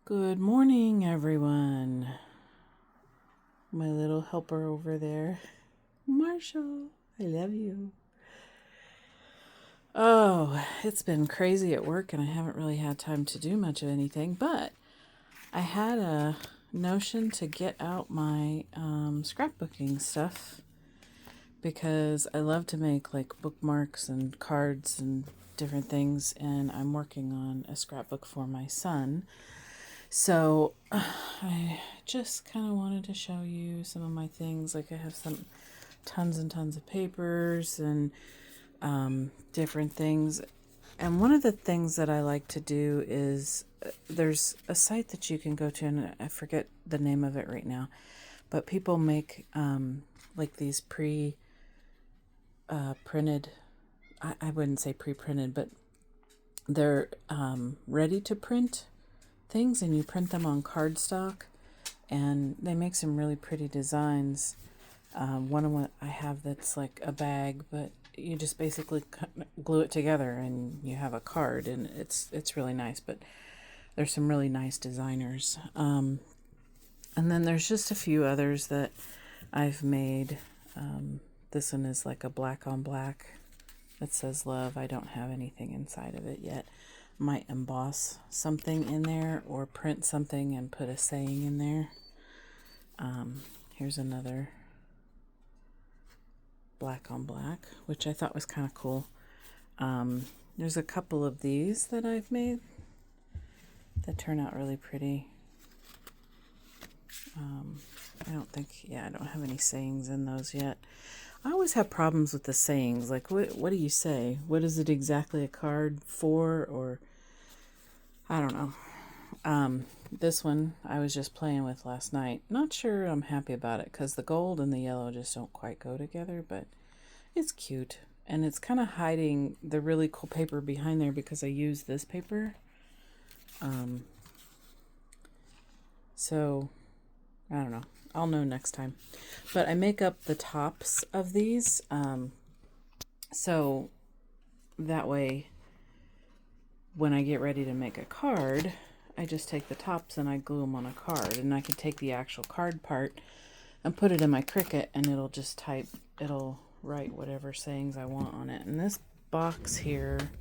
Good morning, everyone. My little helper over there, Marshall, I love you. Oh, it's been crazy at work and I haven't really had time to do much of anything, but I had a notion to get out my scrapbooking stuff because I love to make like bookmarks and cards and different things, and I'm working on a scrapbook for my son. So I just kind of wanted to show you some of my things. Like I have some tons and tons of papers and different things. And one of the things that I like to do is there's a site that you can go to, and I forget the name of it right now, but people make like these printed, I wouldn't say pre-printed, but they're ready to print things, and you print them on cardstock, and they make some really pretty designs. One of what I have that's like a bag, but you just basically glue it together and you have a card, and it's really nice. But there's some really nice designers, and then there's just a few others that I've made. This one is like a black on black that says love. I don't have anything inside of it yet. Might emboss something in there or print something and put a saying in there. Here's another black on black, which I thought was kind of cool. There's a couple of these that I've made that turn out really pretty. I don't have any sayings in those yet. I always have problems with the sayings. Like, what do you say? What is it exactly a card for? Or I don't know. This one I was just playing with last night. Not sure I'm happy about it because the gold and the yellow just don't quite go together, but it's cute. And it's kind of hiding the really cool paper behind there because I use this paper. So, I don't know. I'll know next time. But I make up the tops of these. So that way, when I get ready to make a card, I just take the tops and I glue them on a card. And I can take the actual card part and put it in my Cricut, and it'll write whatever sayings I want on it. And this box here,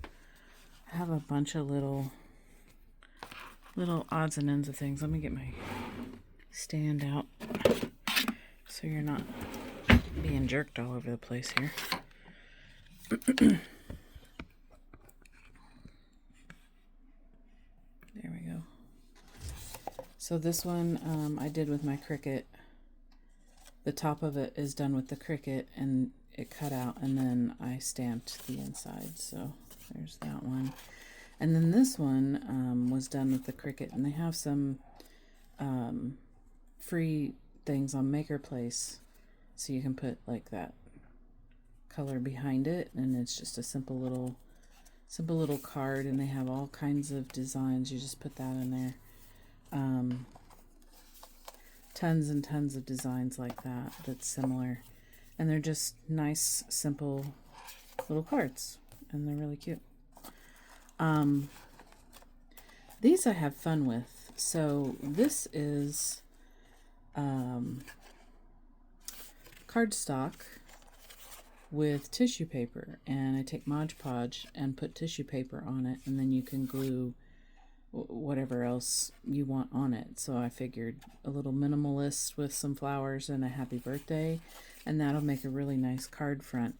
I have a bunch of little odds and ends of things. Let me get my stand out so you're not being jerked all over the place here. There we go. So this one I did with my Cricut. The top of it is done with the Cricut, and it cut out, and then I stamped the inside. So there's that one. And then this one was done with the Cricut, and they have some free things on Maker Place, so you can put like that color behind it, and it's just a simple little card, and they have all kinds of designs. You just put that in there. Tons and tons of designs like that that's similar, and they're just nice, simple little cards, and they're really cute. These I have fun with. So this is cardstock with tissue paper, and I take Mod Podge and put tissue paper on it, and then you can glue whatever else you want on it. So I figured a little minimalist with some flowers and a happy birthday, and that'll make a really nice card front.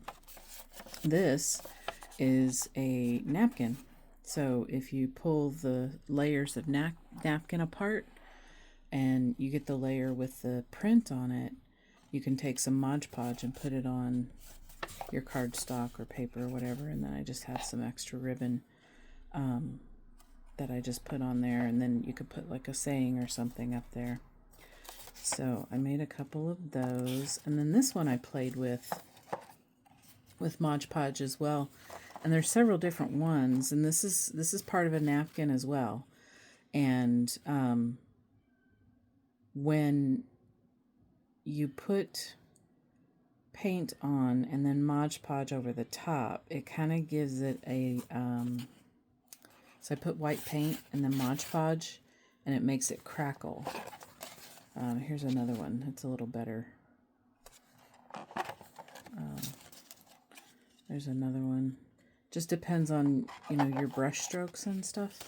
This is a napkin. So if you pull the layers of napkin apart and you get the layer with the print on it, you can take some Mod Podge and put it on your cardstock or paper or whatever, and then I just have some extra ribbon that I just put on there, and then you could put like a saying or something up there. So I made a couple of those, and then this one I played with Mod Podge as well. And there's several different ones, and this is part of a napkin as well. And when you put paint on and then Mod Podge over the top, it kind of gives it a so I put white paint and then Mod Podge, and it makes it crackle. Here's another one. It's a little better. There's another one. Just depends on, you know, your brush strokes and stuff.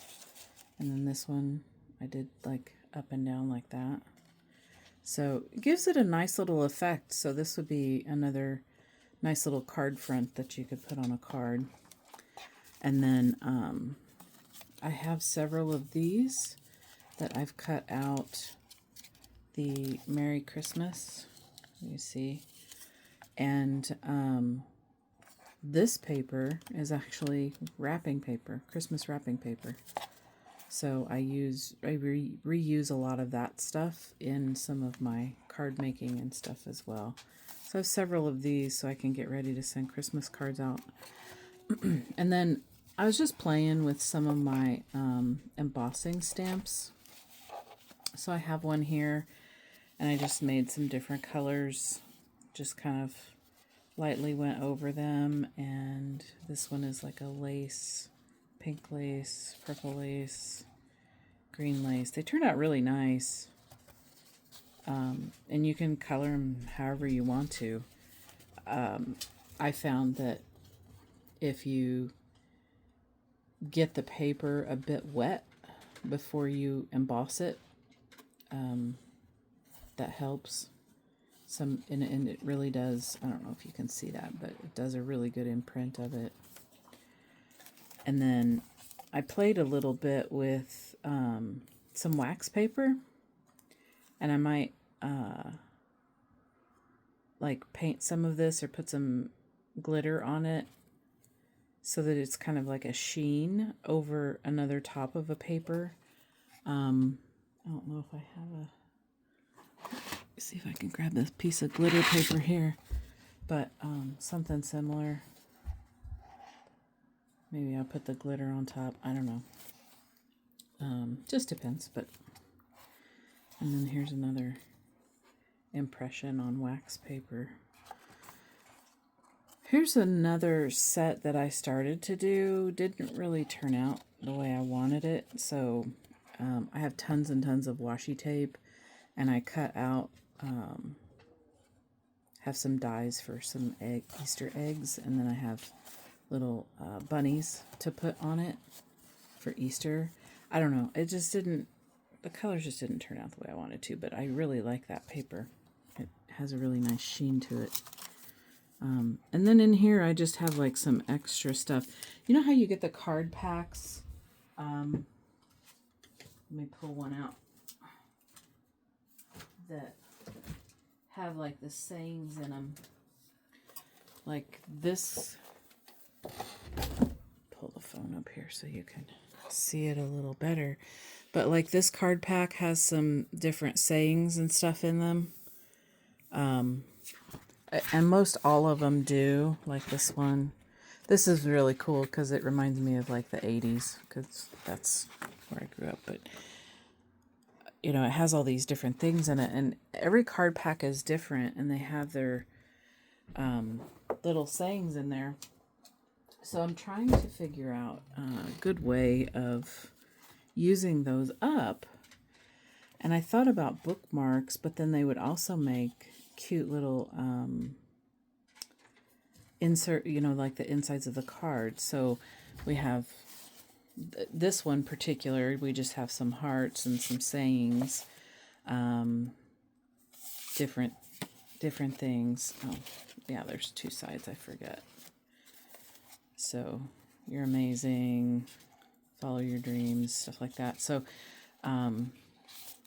And then this one, I did like up and down like that. So it gives it a nice little effect. So this would be another nice little card front that you could put on a card. And then I have several of these that I've cut out the Merry Christmas, you see. And this paper is actually wrapping paper, Christmas wrapping paper. So I reuse a lot of that stuff in some of my card making and stuff as well. So I have several of these so I can get ready to send Christmas cards out. And then I was just playing with some of my embossing stamps. So I have one here, and I just made some different colors, just kind of lightly went over them. And this one is like a lace, pink lace, purple lace, green lace. They turned out really nice. And you can color them however you want to. I found that if you get the paper a bit wet before you emboss it, that helps. And it really does, I don't know if you can see that, but it does a really good imprint of it. And then I played a little bit with some wax paper, and I might like paint some of this or put some glitter on it so that it's kind of like a sheen over another top of a paper. I don't know if I have let's see if I can grab this piece of glitter paper here, but something similar. Maybe I'll put the glitter on top. I don't know. Just depends. But and then here's another impression on wax paper. Here's another set that I started to do. Didn't really turn out the way I wanted it. So I have tons and tons of washi tape, and I cut out, have some dies for some Easter eggs, and then I have little bunnies to put on it for Easter. I don't know. It just didn't, the colors just didn't turn out the way I wanted to, but I really like that paper. It has a really nice sheen to it. And then in here, I just have like some extra stuff. You know how you get the card packs? Let me pull one out that have like the sayings in them. Like this. Pull the phone up here so you can see it a little better. But like this card pack has some different sayings and stuff in them. And most all of them do, like this one. This is really cool because it reminds me of like the 80s, because that's where I grew up. But, you know, it has all these different things in it, and every card pack is different, and they have their little sayings in there. So I'm trying to figure out a good way of using those up. And I thought about bookmarks, but then they would also make cute little insert, you know, like the insides of the cards. So we have this one particular, we just have some hearts and some sayings, different things. Oh, yeah, there's two sides, I forget. So, you're amazing, follow your dreams, stuff like that. So,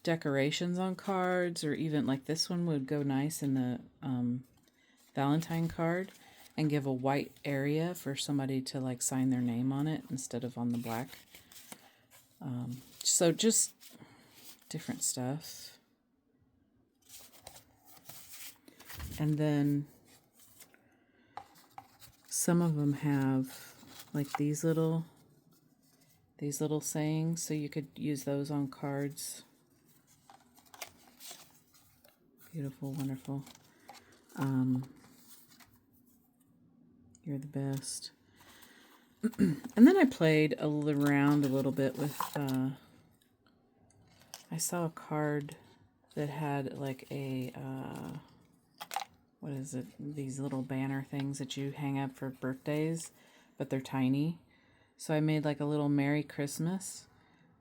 decorations on cards, or even like this one would go nice in the Valentine card, and give a white area for somebody to like sign their name on it instead of on the black. So just different stuff. And then some of them have like these little sayings, so you could use those on cards. Beautiful, wonderful. You're the best. And then I played around a little bit with I saw a card that had like a, what is it? These little banner things that you hang up for birthdays, but they're tiny. So I made like a little Merry Christmas,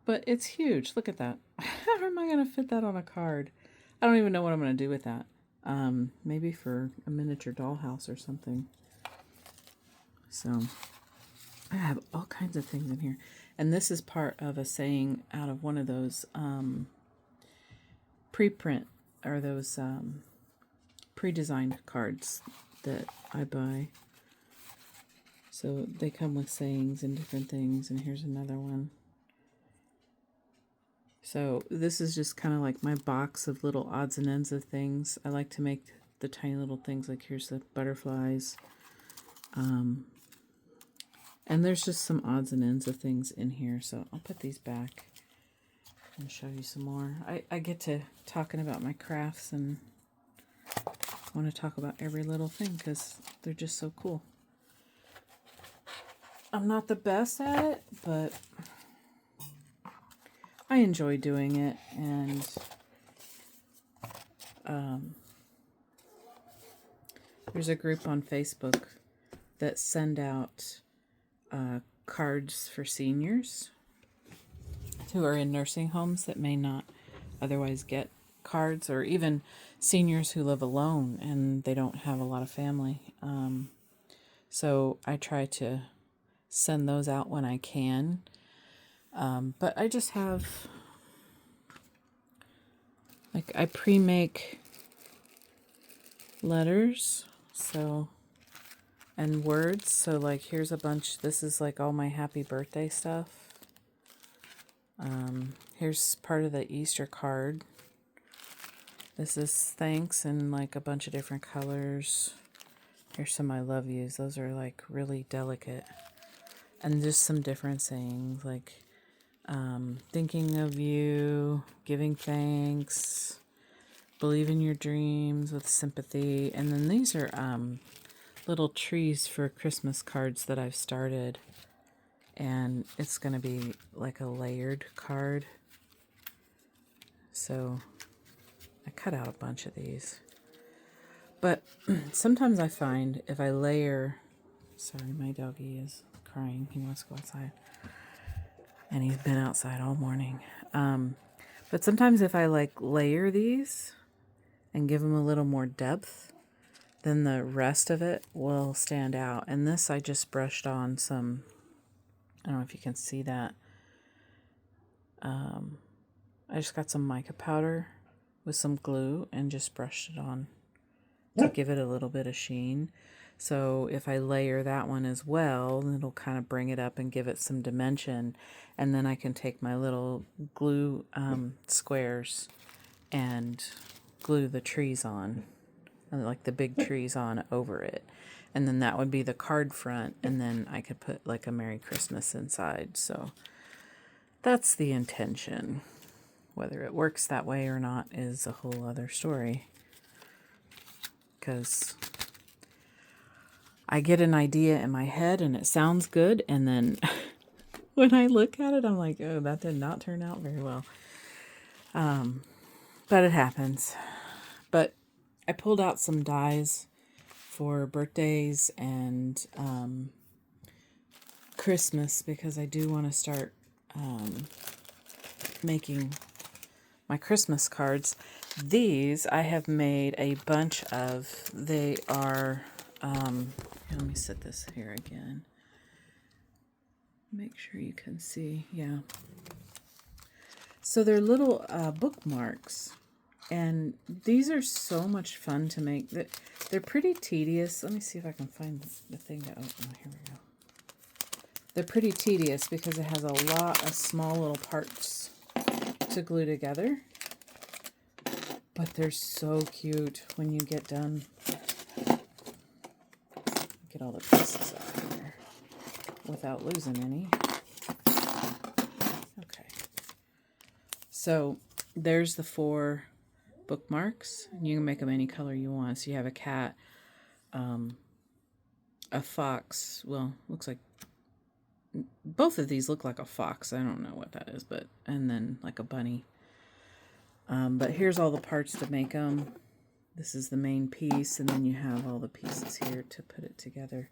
but it's huge. Look at that. How am I going to fit that on a card? I don't even know what I'm going to do with that. Maybe for a miniature dollhouse or something. So I have all kinds of things in here. And this is part of a saying out of one of those preprint or those pre-designed cards that I buy. So they come with sayings and different things. And here's another one. So this is just kind of like my box of little odds and ends of things. I like to make the tiny little things, like here's the butterflies. And there's just some odds and ends of things in here. So I'll put these back and show you some more. I get to talking about my crafts and want to talk about every little thing because they're just so cool. I'm not the best at it, but I enjoy doing it, and there's a group on Facebook that send out cards for seniors who are in nursing homes that may not otherwise get cards, or even seniors who live alone and they don't have a lot of family. So I try to send those out when I can. But I just have, like, I pre-make letters, so, and words. So, like, here's a bunch. This is, like, all my happy birthday stuff. Here's part of the Easter card. This is thanks in, like, a bunch of different colors. Here's some I love yous. Those are, like, really delicate. And just some different sayings, like, thinking of you, giving thanks, believe in your dreams with sympathy. And then these are little trees for Christmas cards that I've started. And it's going to be like a layered card. So I cut out a bunch of these. But sometimes I find if I layer... Sorry, my doggy is crying. He wants to go outside. And he's been outside all morning. But sometimes if I like layer these and give them a little more depth, then the rest of it will stand out. And this I just brushed on some, I don't know if you can see that. I just got some mica powder with some glue and just brushed it on to give it a little bit of sheen. So if I layer that one as well, it'll kind of bring it up and give it some dimension. And then I can take my little glue squares and glue the trees on, like the big trees on over it. And then that would be the card front. And then I could put like a Merry Christmas inside. So that's the intention. Whether it works that way or not is a whole other story. Because I get an idea in my head and it sounds good, and then when I look at it, I'm like, oh, that did not turn out very well. But it happens. But I pulled out some dies for birthdays and Christmas because I do want to start making my Christmas cards. These I have made a bunch of. They are... let me set this here again. Make sure you can see. Yeah. So they're little bookmarks. And these are so much fun to make. They're pretty tedious. Let me see if I can find the thing to open. Oh, here we go. They're pretty tedious because it has a lot of small little parts to glue together. But they're so cute when you get done. Get all the pieces out of here without losing any. Okay. So there's the 4 bookmarks. You can make them any color you want. So you have a cat, a fox. Well, looks like both of these look like a fox. I don't know what that is, but and then like a bunny. But here's all the parts to make them. This is the main piece, and then you have all the pieces here to put it together.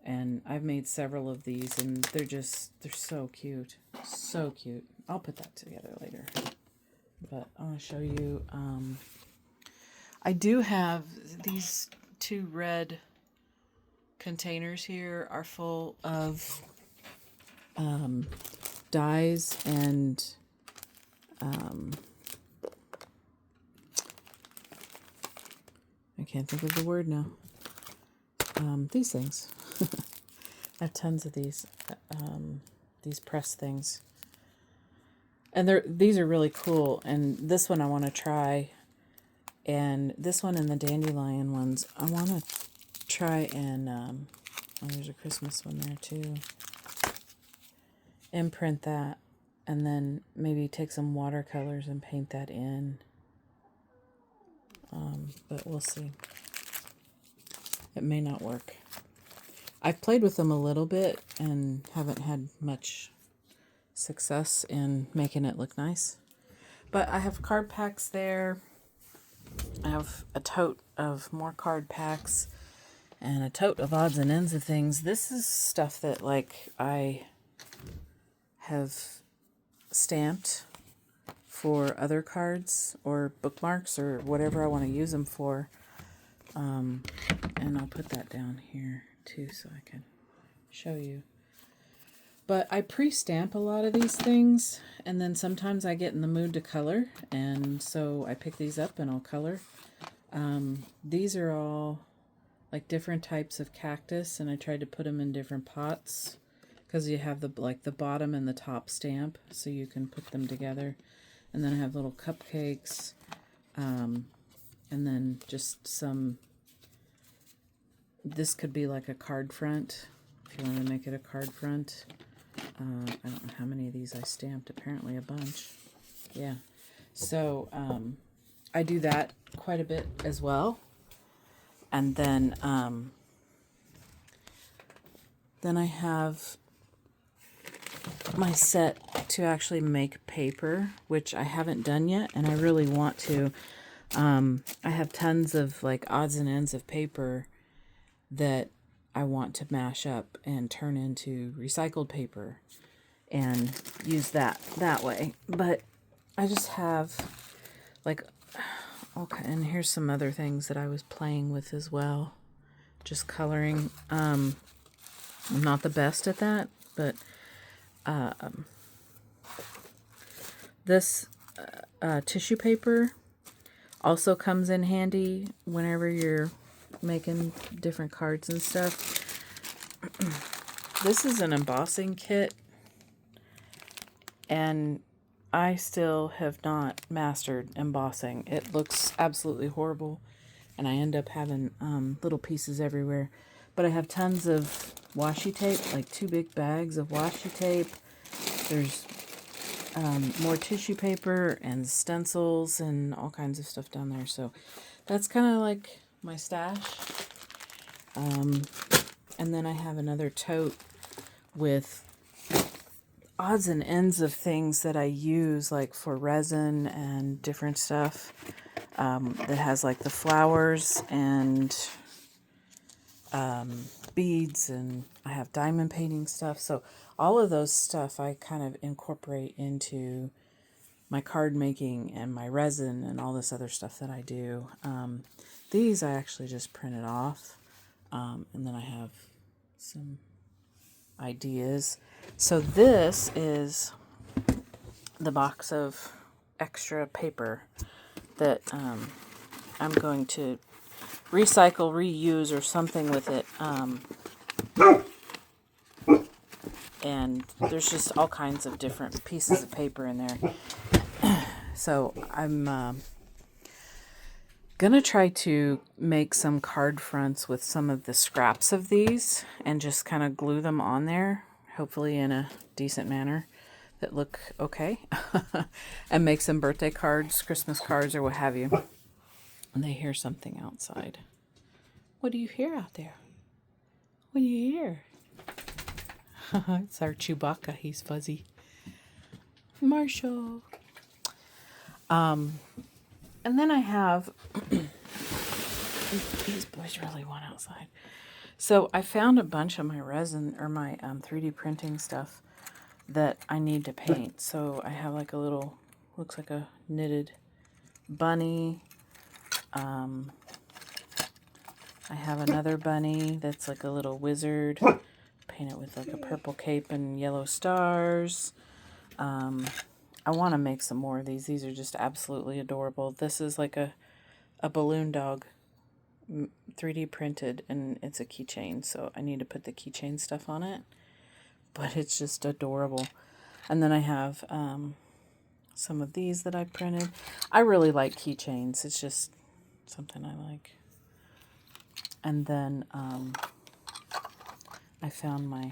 And I've made several of these, and they're so cute. So cute. I'll put that together later. But I want to show you, I do have these 2 red containers here are full of dies and I can't think of the word now. These things. I have tons of these press things. And these are really cool. And this one I want to try. And this one and the dandelion ones, I want to try and, oh, there's a Christmas one there too. Imprint that. And then maybe take some watercolors and paint that in. But we'll see. It may not work. I've played with them a little bit and haven't had much success in making it look nice. But I have card packs there. I have a tote of more card packs and a tote of odds and ends of things. This is stuff that like I have stamped for other cards or bookmarks or whatever I want to use them for. And I'll put that down here too so I can show you. But I pre-stamp a lot of these things, and then sometimes I get in the mood to color, and so I pick these up and I'll color. These are all like different types of cactus, and I tried to put them in different pots because you have the bottom and the top stamp, so you can put them together. And then I have little cupcakes, and then just some. This could be like a card front if you want to make it a card front. I don't know how many of these I stamped. Apparently a bunch. Yeah. So I do that quite a bit as well. And then I have my set to actually make paper, which I haven't done yet, and I really want to. I have tons of like odds and ends of paper that I want to mash up and turn into recycled paper and use that way. But I just have like, okay, and here's some other things that I was playing with as well. Just coloring. I'm not the best at that, but this tissue paper also comes in handy whenever you're making different cards and stuff. This is an embossing kit, and I still have not mastered embossing. It looks absolutely horrible, and I end up having little pieces everywhere. But I have tons of washi tape, like 2 big bags of washi tape. There's more tissue paper and stencils and all kinds of stuff down there. So that's kind of like my stash. And then I have another tote with odds and ends of things that I use, like for resin and different stuff, that has like the flowers and beads, and I have diamond painting stuff. So all of those stuff I kind of incorporate into my card making and my resin and all this other stuff that I do. These I actually just printed off, and then I have some ideas. So this is the box of extra paper that I'm going to recycle, reuse, or something with it. And there's just all kinds of different pieces of paper in there. So I'm gonna try to make some card fronts with some of the scraps of these and just kind of glue them on there, hopefully in a decent manner that look okay, and make some birthday cards, Christmas cards, or what have you. And they hear something outside. What do you hear out there? What do you hear? It's our Chewbacca. He's fuzzy. Marshall. And then I have, these boys really want outside. So I found a bunch of my resin or my 3D printing stuff that I need to paint. So I have like a little, looks like a knitted bunny. I have another bunny that's like a little wizard. Paint it with like a purple cape and yellow stars. I want to make some more of these. These are just absolutely adorable. This is like a balloon dog 3D printed, and it's a keychain, so I need to put the keychain stuff on it. But it's just adorable. And then I have some of these that I printed. I really like keychains. It's just something I like. And then I found my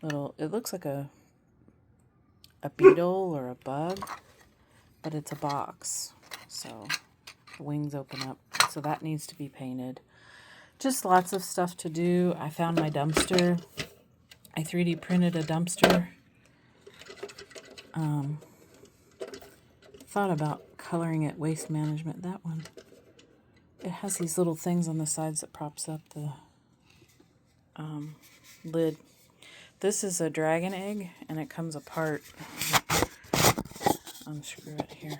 little, it looks like a beetle or a bug, but it's a box. So the wings open up. So that needs to be painted. Just lots of stuff to do. I found my dumpster. I 3D printed a dumpster. Thought about coloring it waste management. That one, it has these little things on the sides that props up the lid. This is a dragon egg, and it comes apart. Unscrew it here.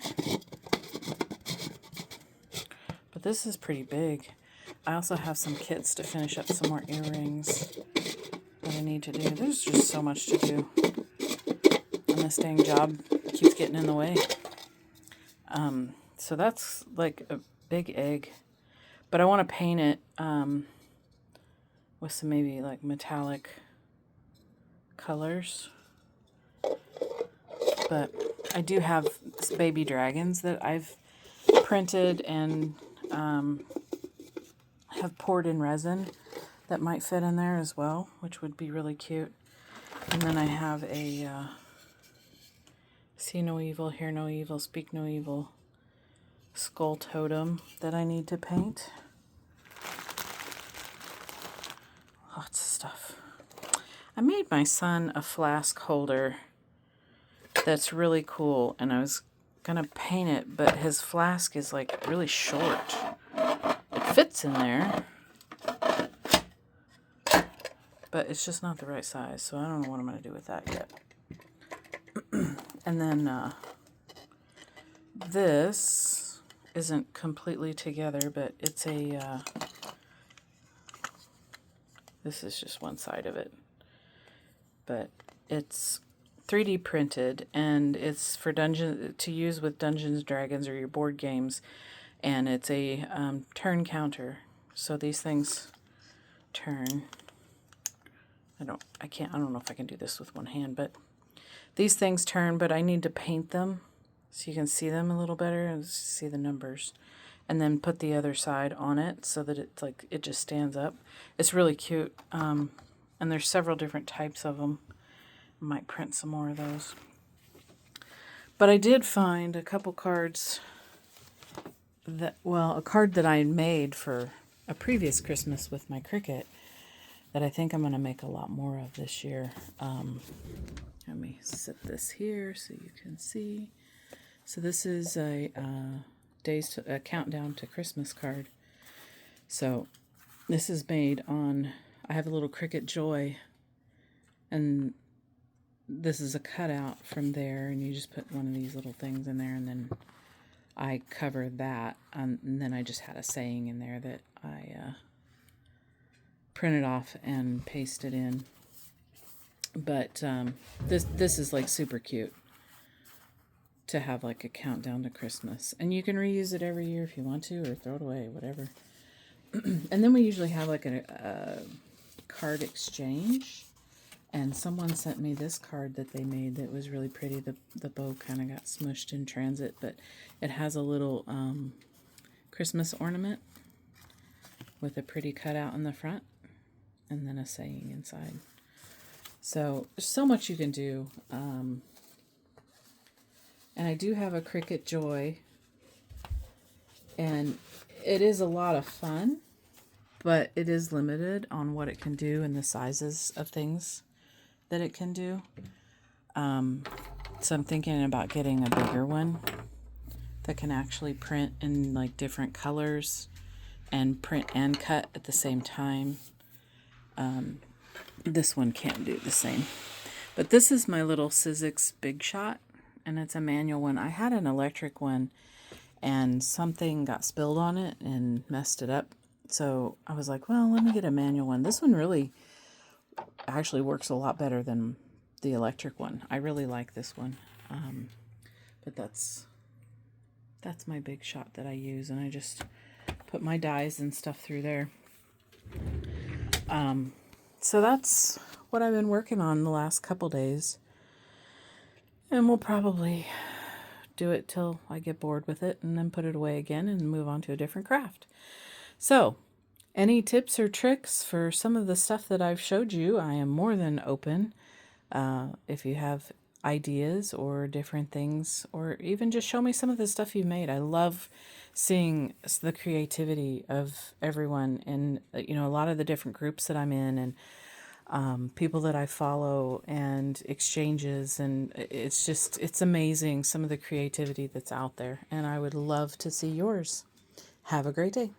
But this is pretty big. I also have some kits to finish up some more earrings that I need to do. There's just so much to do. And this dang job keeps getting in the way. So that's like a big egg. But I want to paint it with some maybe like metallic colors. But I do have baby dragons that I've printed and have poured in resin that might fit in there as well, which would be really cute. And then I have a see no evil, hear no evil, speak no evil skull totem that I need to paint. Lots of stuff. I made my son a flask holder that's really cool, and I was gonna paint it, but his flask is like really short. It fits in there, but it's just not the right size, so I don't know what I'm gonna do with that yet. And then this isn't completely together, but it's a this is just one side of it, but it's 3D printed, and it's for to use with Dungeons & Dragons or your board games, and it's a turn counter. So these things turn. I don't know if I can do this with one hand, but these things turn, but I need to paint them so you can see them a little better and see the numbers, and then put the other side on it so that it's like it just stands up. It's really cute, and there's several different types of them. I might print some more of those. But I did find a couple cards that, well, a card that I made for a previous Christmas with my Cricut that I think I'm going to make a lot more of this year. Let me set this here so you can see. So this is a countdown to Christmas card. So this is made on, I have a little Cricut Joy, and this is a cutout from there, and you just put one of these little things in there, and then I covered that, and then I just had a saying in there that I printed off and pasted in. But this is like super cute to have like a countdown to Christmas, and you can reuse it every year if you want to, or throw it away, whatever. And then we usually have like a card exchange. And someone sent me this card that they made that was really pretty. The bow kind of got smushed in transit, but it has a little Christmas ornament with a pretty cutout in the front and then a saying inside. So there's so much you can do. And I do have a Cricut Joy, and it is a lot of fun, but it is limited on what it can do and the sizes of things that it can do. So I'm thinking about getting a bigger one. that can actually print in like different colors and print and cut at the same time. This one can't do the same. But this is my little Sizzix Big Shot, and it's a manual one. I had an electric one, and something got spilled on it and messed it up. So I was like, well, let me get a manual one. This one really actually works a lot better than the electric one. I really like this one. But that's my Big Shot that I use, and I just put my dies and stuff through there. So that's what I've been working on the last couple days. And we'll probably do it till I get bored with it and then put it away again and move on to a different craft. So, any tips or tricks for some of the stuff that I've showed you, I am more than open. If you have ideas or different things, or even just show me some of the stuff you made. I love seeing the creativity of everyone and, a lot of the different groups that I'm in, and people that I follow, and exchanges, and it's amazing some of the creativity that's out there, and I would love to see yours. Have a great day.